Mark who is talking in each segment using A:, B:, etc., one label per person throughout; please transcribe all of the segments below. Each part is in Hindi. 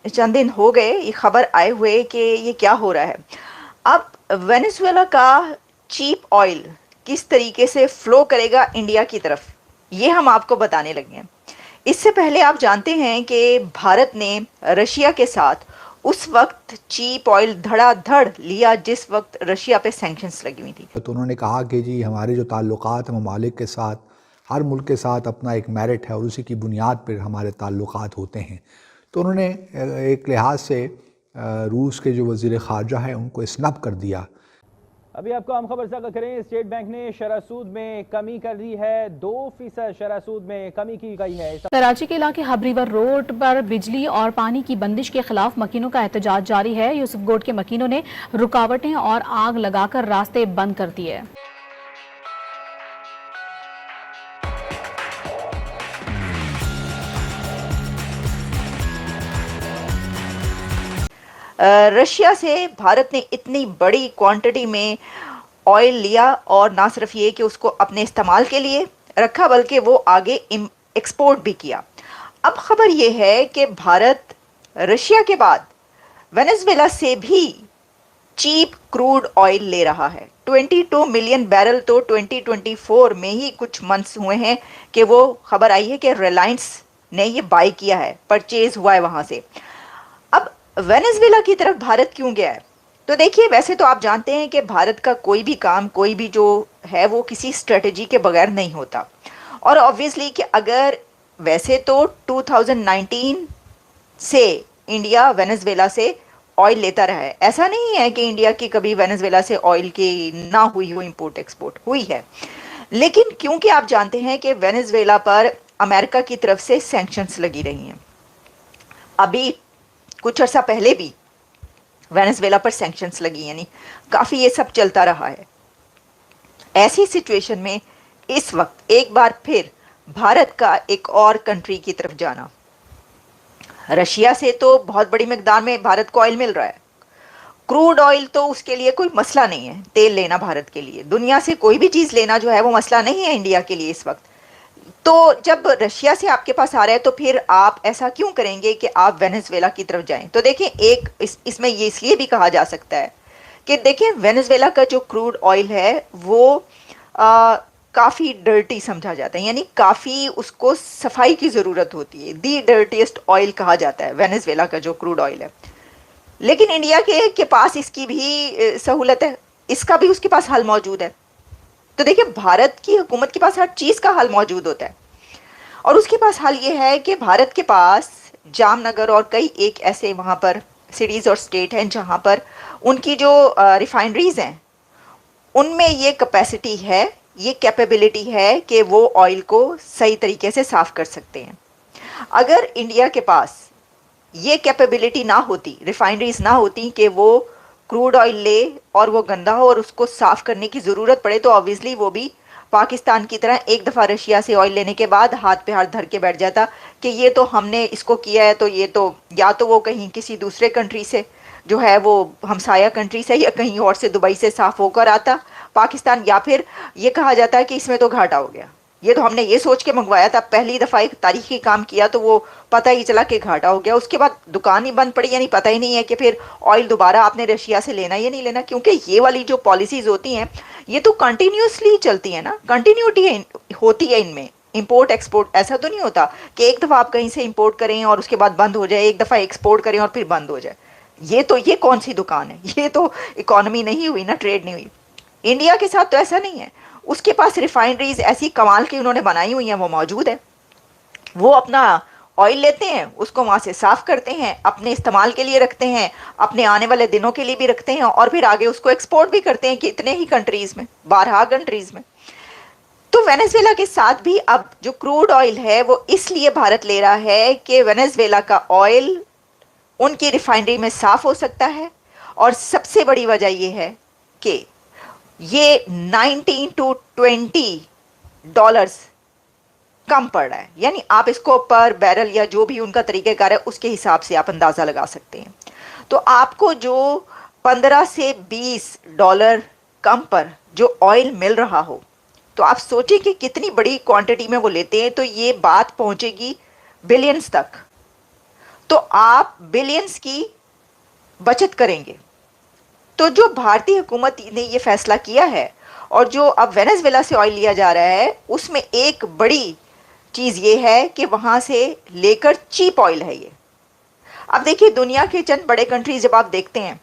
A: चंद दिन हो गए ये खबर आए हुए कि ये क्या हो रहा है। अब वेनेजुएला का चीप ऑयल किस तरीके से फ्लो करेगा इंडिया की तरफ, ये हम आपको बताने लगे हैं। इससे पहले आप जानते हैं कि भारत ने रशिया के साथ उस वक्त चीप ऑयल धड़ाधड़ लिया जिस वक्त रशिया पे सैंक्शंस लगी हुई थी।
B: तो उन्होंने कहा कि जी हमारे जो ताल्लुकात हैं ममालिक के साथ, हर मुल्क के साथ अपना एक मेरिट है और उसी की बुनियाद पर हमारे ताल्लुकात होते हैं। तो उन्होंने एक लिहाज से रूस के जो वज़ीर ख़ारजा हैं उनको स्नब कर दिया।
C: अभी आपको हम खबर साझा करें। स्टेट बैंक ने शरह सूद में कमी कर दी है। 2% शरह सूद में कमी की गई है।
D: कराची के इलाके हब रिवर रोड पर बिजली और पानी की बंदिश के खिलाफ मकीनों का एहतजाज जारी है। यूसुफगोट के मकीनों ने रुकावटें और आग लगाकर रास्ते बंद कर दिए।
A: रशिया से भारत ने इतनी बड़ी क्वांटिटी में ऑयल लिया और ना सिर्फ ये कि उसको अपने इस्तेमाल के लिए रखा बल्कि वो आगे एक्सपोर्ट भी किया। अब खबर ये है कि भारत रशिया के बाद वेनेजुएला से भी चीप क्रूड ऑयल ले रहा है। 22 मिलियन बैरल तो 2024 में ही कुछ मंथ्स हुए हैं कि वो खबर आई है कि रिलायंस ने ये बाय किया है, परचेज हुआ है वहां से। अब वेनेजुएला की तरफ भारत क्यों गया है? तो देखिए, वैसे तो आप जानते हैं कि भारत का कोई भी काम, कोई भी जो है वो किसी स्ट्रेटजी के बगैर नहीं होता। और ऑब्वियसली कि अगर वैसे तो 2019 से इंडिया वेनेजुएला से ऑयल लेता रहा है, ऐसा नहीं है कि इंडिया की कभी वेनेजुएला से ऑयल की ना हुई हो, इंपोर्ट एक्सपोर्ट हुई है। लेकिन क्योंकि आप जानते हैं कि वेनेजुएला पर अमेरिका की तरफ से सैंक्शंस लगी रही हैं, अभी कुछ अर्सा पहले भी वेनेजुएला पर सैंक्शंस लगी, यानी काफी ये सब चलता रहा है। ऐसी सिचुएशन में इस वक्त एक बार फिर भारत का एक और कंट्री की तरफ जाना, रशिया से तो बहुत बड़ी मिकदार में भारत को ऑयल मिल रहा है। क्रूड ऑयल तो उसके लिए कोई मसला नहीं है, तेल लेना भारत के लिए, दुनिया से कोई भी चीज लेना जो है वो मसला नहीं है इंडिया के लिए इस वक्त। तो जब रशिया से आपके पास आ रहा है तो फिर आप ऐसा क्यों करेंगे कि आप वेनेजुएला की तरफ जाएं? तो देखें, एक इसमें ये इसलिए भी कहा जा सकता है कि देखें, वेनेजुएला का जो क्रूड ऑयल है वो काफ़ी डर्टी समझा जाता है, यानी काफ़ी उसको सफाई की ज़रूरत होती है। दी डर्टीएस्ट ऑयल कहा जाता है वेनेजुएला का जो क्रूड ऑयल है। लेकिन इंडिया के पास इसकी भी सहूलत है, इसका भी उसके पास हल मौजूद है। तो देखिए, भारत की हुकूमत के पास हर चीज़ का हल मौजूद होता है और उसके पास हल ये है कि भारत के पास जामनगर और कई एक ऐसे वहाँ पर सिटीज़ और स्टेट हैं जहाँ पर उनकी जो रिफाइनरीज हैं उनमें ये कैपेसिटी है, ये कैपेबिलिटी है कि वो ऑयल को सही तरीके से साफ कर सकते हैं। अगर इंडिया के पास ये कैपेबिलिटी ना होती, रिफाइनरीज ना होती कि वो क्रूड ऑयल ले और वो गंदा हो और उसको साफ करने की ज़रूरत पड़े, तो ऑब्वियसली वो भी पाकिस्तान की तरह एक दफ़ा रशिया से ऑयल लेने के बाद हाथ पे हाथ धर के बैठ जाता कि ये तो हमने इसको किया है, तो ये तो या तो वो कहीं किसी दूसरे कंट्री से जो है वो हमसाया कंट्री से या कहीं और से दुबई से साफ होकर आता पाकिस्तान, या फिर ये कहा जाता है कि इसमें तो घाटा हो गया, ये तो हमने ये सोच के मंगवाया था, पहली दफ़ा एक तारीखी काम किया तो वो पता ही चला कि घाटा हो गया, उसके बाद दुकान ही बंद पड़ी, यानी पता ही नहीं है कि फिर ऑयल दोबारा आपने रशिया से लेना या नहीं लेना। क्योंकि ये वाली जो पॉलिसीज़ होती हैं ये तो कंटिन्यूसली चलती है ना, कंटिन्यूटी होती है इनमें। इंपोर्ट एक्सपोर्ट ऐसा तो नहीं होता कि एक दफ़ा आप कहीं से इंपोर्ट करें और उसके बाद बंद हो जाए, एक दफ़ा एक्सपोर्ट करें और फिर बंद हो जाए। ये कौन सी दुकान है? ये तो इकोनॉमी नहीं हुई ना, ट्रेड नहीं हुई। इंडिया के साथ तो ऐसा नहीं है, उसके पास रिफाइनरीज ऐसी कमाल की उन्होंने बनाई हुई हैं, वो मौजूद है। वो अपना ऑयल लेते हैं, उसको वहाँ से साफ करते हैं, अपने इस्तेमाल के लिए रखते हैं, अपने आने वाले दिनों के लिए भी रखते हैं और फिर आगे उसको एक्सपोर्ट भी करते हैं कितने ही कंट्रीज में, 12 कंट्रीज में। तो वेनेजुएला के साथ भी अब जो क्रूड ऑयल है वो इसलिए भारत ले रहा है कि वेनेजुएला का ऑयल उनकी रिफाइनरी में साफ हो सकता है। और सबसे बड़ी वजह यह है कि ये 19 to 20 डॉलर्स कम पड़ रहा है, यानी आप इसको पर बैरल या जो भी उनका तरीक़ेकार है उसके हिसाब से आप अंदाज़ा लगा सकते हैं। तो आपको जो 15 से 20 डॉलर कम पर जो ऑयल मिल रहा हो, तो आप सोचें कि कितनी बड़ी क्वांटिटी में वो लेते हैं, तो ये बात पहुंचेगी बिलियंस तक। तो आप बिलियंस की बचत करेंगे। तो जो भारतीय हुकूमत ने ये फैसला किया है और जो अब वेनेजुएला से ऑयल लिया जा रहा है, उसमें एक बड़ी चीज़ ये है कि वहाँ से लेकर चीप ऑयल है ये। अब देखिए, दुनिया के चंद बड़े कंट्रीज जब आप देखते हैं,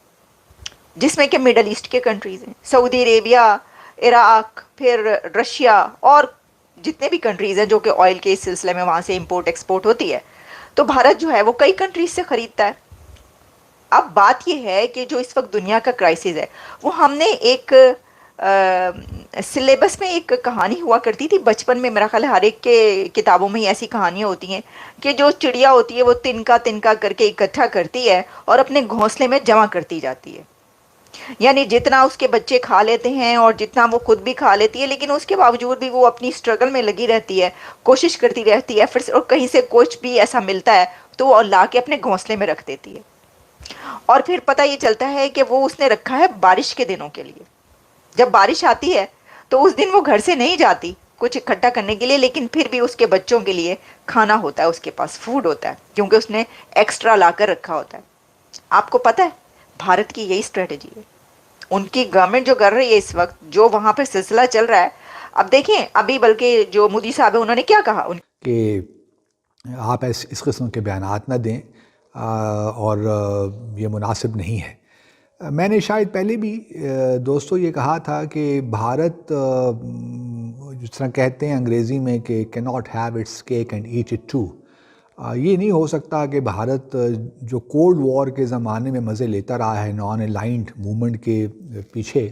A: जिसमें कि मिडल ईस्ट के कंट्रीज हैं, सऊदी अरेबिया, इराक, फिर रशिया और जितने भी कंट्रीज हैं जो कि ऑयल के इस सिलसिले में वहाँ से इंपोर्ट एक्सपोर्ट होती है, तो भारत जो है वो कई कंट्रीज से ख़रीदता है। अब बात यह है कि जो इस वक्त दुनिया का क्राइसिस है, वो हमने एक सिलेबस में एक कहानी हुआ करती थी बचपन में, मेरा ख्याल है हर एक के किताबों में ऐसी कहानियाँ होती हैं कि जो चिड़िया होती है वो तिनका तिनका करके इकट्ठा करती है और अपने घोंसले में जमा करती जाती है। यानी जितना उसके बच्चे खा लेते हैं और जितना वो खुद भी खा लेती है, लेकिन उसके बावजूद भी वो अपनी स्ट्रगल में लगी रहती है, कोशिश करती रहती है, फिर और कहीं से कुछ भी ऐसा मिलता है तो वो ला के अपने घोंसले में रख देती है। और फिर पता ये चलता है कि वो उसने रखा है बारिश के दिनों के लिए। जब बारिश आती है तो उस दिन वो घर से नहीं जाती कुछ इकट्ठा करने के लिए, लेकिन फिर भी उसके बच्चों के लिए खाना होता है, उसके पास फूड होता है, क्योंकि उसने एक्स्ट्रा लाकर रखा होता है। आपको पता है भारत की यही स्ट्रेटजी है, उनकी गवर्नमेंट जो कर रही है इस वक्त, जो वहाँ पर सिलसिला चल रहा है। अब देखें, अभी बल्कि जो मोदी साहब है उन्होंने क्या कहा
B: कि आप इस किस्म के बयानात ना दें और ये मुनासिब नहीं है। मैंने शायद पहले भी दोस्तों ये कहा था कि भारत जिस तरह कहते हैं अंग्रेज़ी में कि can not have its cake and eat it too. ये नहीं हो सकता कि भारत जो कोल्ड वॉर के ज़माने में मज़े लेता रहा है नॉन अलाइंड मूवमेंट के पीछे,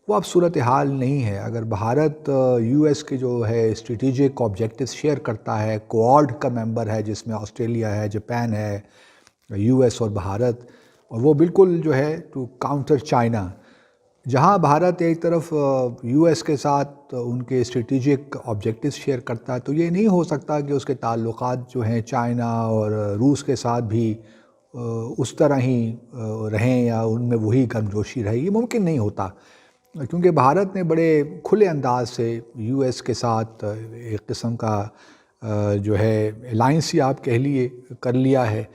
B: वो अब सूरत हाल नहीं है। अगर भारत यूएस के जो है स्ट्रेटेजिक ऑब्जेक्टिव्स शेयर करता है, क्वाड का मेंबर है जिसमें ऑस्ट्रेलिया है, जापान है, यूएस और भारत, और वो बिल्कुल जो है टू काउंटर चाइना, जहां भारत एक तरफ यूएस के साथ उनके स्ट्रेटेजिक ऑब्जेक्टिव्स शेयर करता है, तो ये नहीं हो सकता कि उसके ताल्लुकात जो हैं चाइना और रूस के साथ भी उस तरह ही रहें या उनमें वही गर्मजोशी रहे। ये मुमकिन नहीं होता, क्योंकि भारत ने बड़े खुले अंदाज से यूएस के साथ एक किस्म का जो है अलाइंस ही आप कह लिए कर लिया है।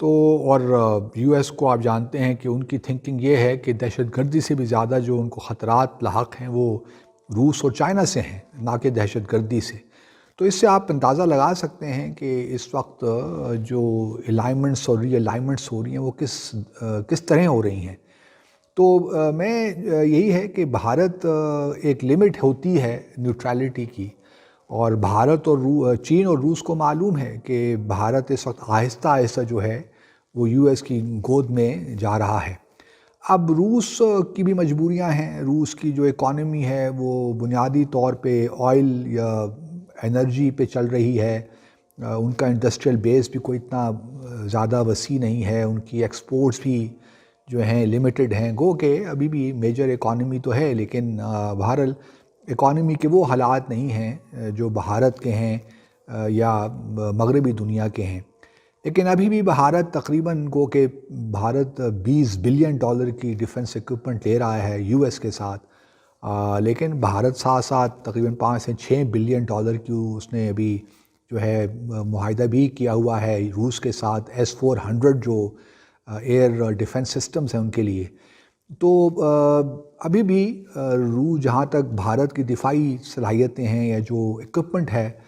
B: तो और यूएस को आप जानते हैं कि उनकी थिंकिंग ये है कि दहशतगर्दी से भी ज़्यादा जो उनको ख़तरात लाहक हैं वो रूस और चाइना से हैं, ना कि दहशतगर्दी से। तो इससे आप अंदाज़ा लगा सकते हैं कि इस वक्त जो अलाइनमेंट्स और रीअलाइनमेंट्स हो रही हैं वो किस तरह हो रही हैं। तो मैं यही है कि भारत एक लिमिट होती है न्यूट्रलिटी की, और भारत और चीन और रूस को मालूम है कि भारत इस वक्त आहिस्ता आहिस्ता जो है वो यूएस की गोद में जा रहा है। अब रूस की भी मजबूरियां हैं। रूस की जो इकॉनमी है वो बुनियादी तौर पे ऑयल या एनर्जी पे चल रही है। उनका इंडस्ट्रियल बेस भी कोई इतना ज़्यादा वसी नहीं है, उनकी एक्सपोर्ट्स भी जो हैं लिमिटेड हैं। गो के अभी भी मेजर इकॉनमी तो है, लेकिन बहरहाल इकॉनमी के वो हालात नहीं हैं जो भारत के हैं या मगरबी दुनिया के हैं। लेकिन अभी भी भारत तकरीबन गो के भारत $20 बिलियन की डिफेंस इक्विपमेंट ले रहा है यूएस के साथ, लेकिन भारत साथ साथ तकरीबन 5 से 6 बिलियन डॉलर की उसने अभी जो है मुआहिदा भी किया हुआ है रूस के साथ, S-400 जो एयर डिफेंस सिस्टम्स हैं उनके लिए। तो अभी भी रूस, जहाँ तक भारत की दिफाई सलाहियतें हैं या जो इक्विपमेंट है,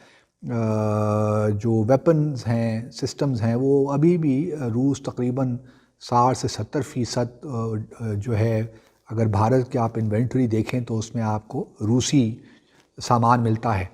B: जो वेपन्स हैं, सिस्टम्स हैं, वो अभी भी रूस तकरीबन 60 से 70% जो है, अगर भारत की आप इन्वेंट्री देखें तो उसमें आपको रूसी सामान मिलता है।